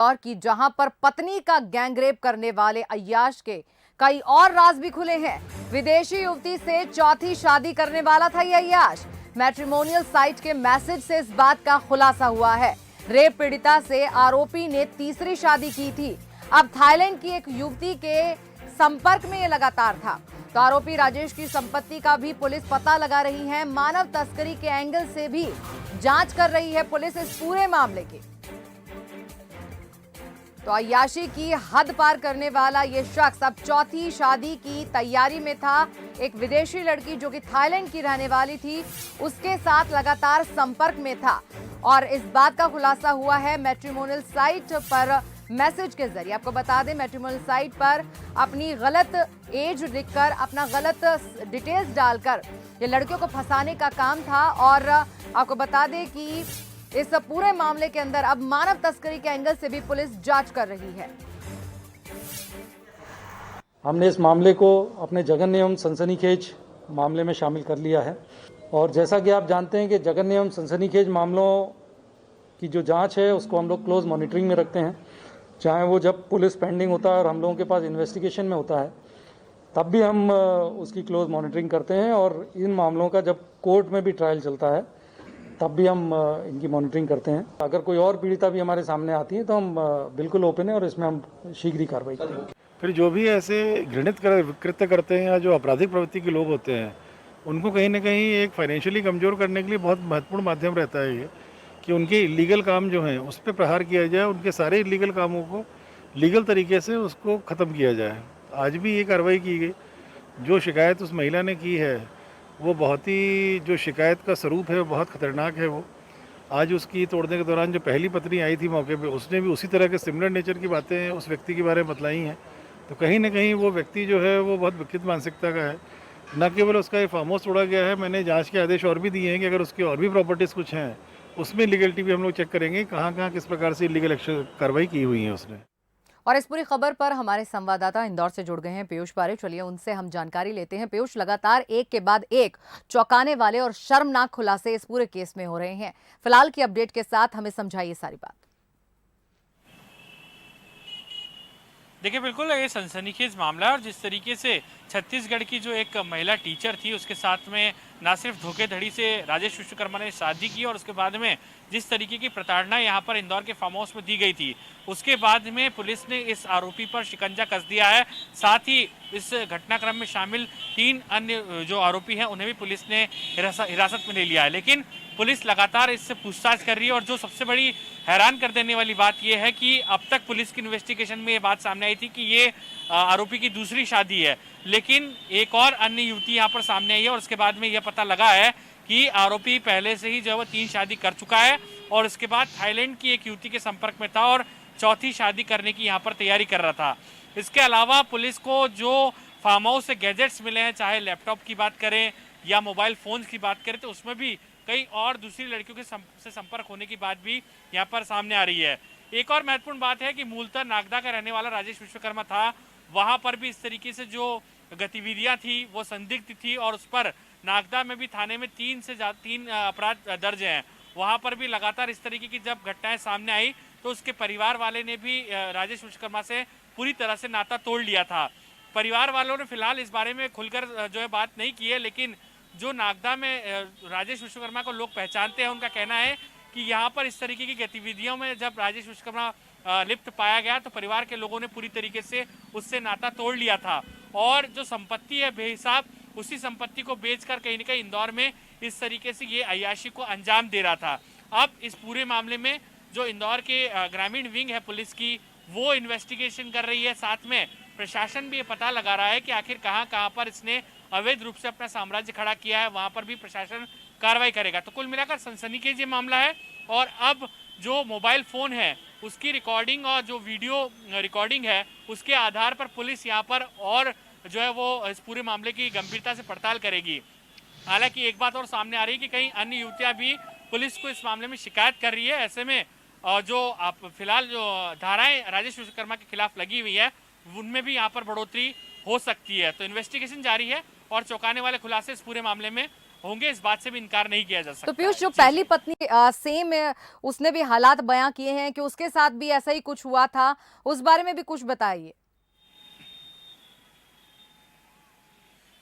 और कि जहां पर पत्नी का गैंगरेप करने वाले अय्याश के कई और राज भी खुले हैं। विदेशी युवती से चौथी शादी करने वाला था ये अय्याश। मैट्रिमोनियल साइट के मैसेज से इस बात का खुलासा हुआ है। रेप पीड़िता से आरोपी ने तीसरी शादी की थी। अब थाईलैंड की एक युवती के संपर्क में ये लगातार था। तो आरोपी राजेश की संपत्ति का भी पुलिस पता लगा रही है। मानव तस्करी के एंगल से भी जांच कर रही है पुलिस इस पूरे मामले की। तो अय्याशी की हद पार करने वाला ये शख्स अब चौथी शादी की तैयारी में था। एक विदेशी लड़की जो कि थाईलैंड की रहने वाली थी, उसके साथ लगातार संपर्क में था और इस बात का खुलासा हुआ है मैट्रिमोनियल साइट पर मैसेज के जरिए। आपको बता दें, मैट्रिमोनियल साइट पर अपनी गलत एज लिखकर, अपना गलत डिटेल्स डालकर ये लड़कियों को फंसाने का काम था। और आपको बता दें कि इस पूरे मामले के अंदर अब मानव तस्करी के एंगल से भी पुलिस जांच कर रही है। हमने इस मामले को अपने जघन्य एवं सनसनीखेज मामले में शामिल कर लिया है और जैसा कि आप जानते हैं कि जघन्य एवं सनसनीखेज मामलों की जो जांच है उसको हम लोग क्लोज मॉनिटरिंग में रखते हैं। चाहे वो जब पुलिस पेंडिंग होता है और हम लोगों के पास इन्वेस्टिगेशन में होता है, तब भी हम उसकी क्लोज मॉनिटरिंग करते हैं और इन मामलों का जब कोर्ट में भी ट्रायल चलता है तब भी हम इनकी मॉनिटरिंग करते हैं। अगर कोई और पीड़िता भी हमारे सामने आती है तो हम बिल्कुल ओपन है और इसमें हम शीघ्र ही कार्रवाई करेंगे। फिर जो भी ऐसे घृणित कृत्य करते हैं या जो आपराधिक प्रवृत्ति के लोग होते हैं, उनको कहीं ना कहीं एक फाइनेंशियली कमज़ोर करने के लिए बहुत महत्वपूर्ण माध्यम रहता है ये कि उनके इलीगल काम जो हैं उस पर प्रहार किया जाए, उनके सारे इलीगल कामों को लीगल तरीके से उसको ख़त्म किया जाए। आज भी ये कार्रवाई की गई। जो शिकायत उस महिला ने की है वो बहुत ही, जो शिकायत का स्वरूप है वो बहुत ख़तरनाक है। वो आज उसकी तोड़ने के दौरान जो पहली पत्नी आई थी मौके पे, उसने भी उसी तरह के सिमिलर नेचर की बातें उस व्यक्ति के बारे में बतलाई हैं। तो कहीं ना कहीं वो व्यक्ति जो है वो बहुत विकृत मानसिकता का है। न केवल उसका ये फार्म हाउस तोड़ा गया है, मैंने जांच के आदेश और भी दिए हैं कि अगर उसकी और भी प्रॉपर्टीज़ कुछ हैं उसमें लीगलिटी भी हम लोग चेक करेंगे, कहाँ कहाँ किस प्रकार से इलीगल एक्शन कार्रवाई की हुई है उसने। और इस पूरी खबर पर हमारे संवाददाता इंदौर से जुड़ गए हैं पीयूष पारे। चलिए उनसे हम जानकारी लेते हैं। पीयूष, लगातार एक के बाद एक चौंकाने वाले और शर्मनाक खुलासे इस पूरे केस में हो रहे हैं। फिलहाल की अपडेट के साथ हमें समझाइए सारी बात। देखिए, बिल्कुल ये सनसनीखेज मामला है और जिस तरीके से छत्तीसगढ़ की जो एक महिला टीचर थी उसके साथ में ना सिर्फ धोखेधड़ी से राजेश विश्वकर्मा ने शादी की और उसके बाद में जिस तरीके की प्रताड़ना यहाँ पर इंदौर के फार्म हाउस में दी गई थी, उसके बाद में पुलिस ने इस आरोपी पर शिकंजा कस दिया है। साथ ही इस घटनाक्रम में शामिल 3 अन्य जो आरोपी हैं उन्हें भी पुलिस ने हिरासत में ले लिया है। लेकिन पुलिस लगातार इससे पूछताछ कर रही है और जो सबसे बड़ी हैरान कर देने वाली बात यह है कि अब तक पुलिस की इन्वेस्टिगेशन में ये बात सामने आई थी कि ये आरोपी की दूसरी शादी है, लेकिन एक और अन्य युवती यहाँ पर सामने आई है और उसके बाद में यह पता लगा है कि आरोपी पहले से ही जो है वो 3 शादी कर चुका है और उसके बाद थाईलैंड की एक युवती के संपर्क में था और चौथी शादी करने की यहाँ पर तैयारी कर रहा था। इसके अलावा पुलिस को जो फार्म हाउस से गैजेट्स मिले हैं, चाहे लैपटॉप की बात करें या मोबाइल फोन की बात करें, तो उसमें भी कई और दूसरी लड़कियों के से संपर्क होने की बात भी यहाँ पर सामने आ रही है। एक और महत्वपूर्ण बात है कि मूलतः नागदा का रहने वाला राजेश विश्वकर्मा था, वहां पर भी इस तरीके से जो गतिविधियां थी वो संदिग्ध थी और उस पर नागदा में भी थाने में 3 अपराध दर्ज हैं। वहां पर भी लगातार इस तरीके की जब घटनाएं सामने आई तो उसके परिवार वाले ने भी राजेश विश्वकर्मा से पूरी तरह से नाता तोड़ लिया था। परिवार वालों ने फिलहाल इस बारे में खुलकर जो है बात नहीं की है, लेकिन जो नागदा में राजेश विश्वकर्मा को लोग पहचानते हैं उनका कहना है कि यहाँ पर इस तरीके की गतिविधियों में जब राजेश विश्वकर्मा लिप्त पाया गया तो परिवार के लोगों ने पूरी तरीके से उससे नाता तोड़ लिया था और जो संपत्ति है बेहिसाब, उसी संपत्ति को बेचकर कहीं न कहीं इंदौर में इस तरीके से ये अय्याशी को अंजाम दे रहा था। अब इस पूरे मामले में जो इंदौर के ग्रामीण विंग है पुलिस की, वो इन्वेस्टिगेशन कर रही है। साथ में प्रशासन भी ये पता लगा रहा है कि आखिर कहाँ पर इसने अवैध रूप से अपना साम्राज्य खड़ा किया है, वहां पर भी प्रशासन कार्रवाई करेगा। तो कुल मिलाकर सनसनीखेज ये मामला है और अब जो मोबाइल फोन है उसकी रिकॉर्डिंग और जो वीडियो रिकॉर्डिंग है उसके आधार पर पुलिस यहाँ पर और जो है वो इस पूरे मामले की गंभीरता से पड़ताल करेगी। हालांकि एक बात और सामने आ रही है कि कई अन्य युवतियां भी पुलिस को इस मामले में शिकायत कर रही है। ऐसे में जो फिलहाल जो धाराएं राजेश विश्वकर्मा के खिलाफ लगी हुई है उनमें भी यहाँ पर बढ़ोतरी हो सकती है। तो इन्वेस्टिगेशन जारी है और चौंकाने वाले खुलासे इस पूरे मामले में होंगे, इस बात से भी इनकार नहीं किया जा सकता। तो पीयूष, जो जी, पहली पत्नी सेम है, उसने भी हालात बयां किए हैं कि उसके साथ भी ऐसा ही कुछ हुआ था, उस बारे में भी कुछ बताइए।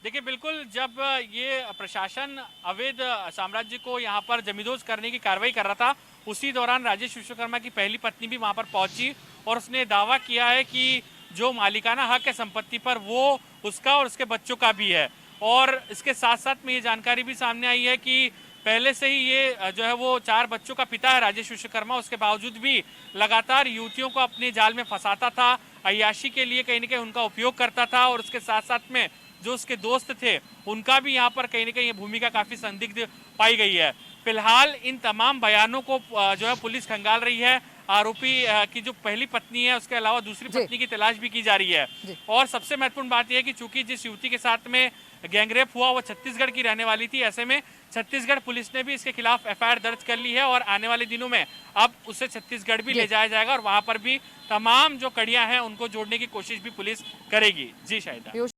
देखिए बिल्कुल, जब ये प्रशासन अवैध साम्राज्य को यहाँ पर जमींदोज करने की कार्रवाई कर रहा था, उसी दौरान राजेश विश्वकर्मा की पहली पत्नी भी वहाँ पर पहुंची और उसने दावा किया है कि जो मालिकाना हक है संपत्ति पर वो उसका और उसके बच्चों का भी है। और इसके साथ साथ में ये जानकारी भी सामने आई है कि पहले से ही ये जो है वो 4 बच्चों का पिता है राजेश विश्वकर्मा, उसके बावजूद भी लगातार युवतियों को अपने जाल में फंसाता था, अय्याशी के लिए कहीं ना कहीं उनका उपयोग करता था। और उसके साथ साथ में जो उसके दोस्त थे उनका भी यहाँ पर कहीं ना कहीं ये भूमिका काफी संदिग्ध पाई गई है। फिलहाल इन तमाम बयानों को जो है पुलिस खंगाल रही है। आरोपी की जो पहली पत्नी है उसके अलावा दूसरी जी। पत्नी की तलाश भी की जा रही है। जी। और सबसे महत्वपूर्ण बात यह है कि चूंकि जिस युवती के साथ में गैंगरेप हुआ वो छत्तीसगढ़ की रहने वाली थी, ऐसे में छत्तीसगढ़ पुलिस ने भी इसके खिलाफ एफआईआर दर्ज कर ली है और आने वाले दिनों में अब उसे छत्तीसगढ़ भी ले जाया जाएगा और वहां पर भी तमाम जो कड़ियां हैं उनको जोड़ने की कोशिश भी पुलिस करेगी। जी शायद।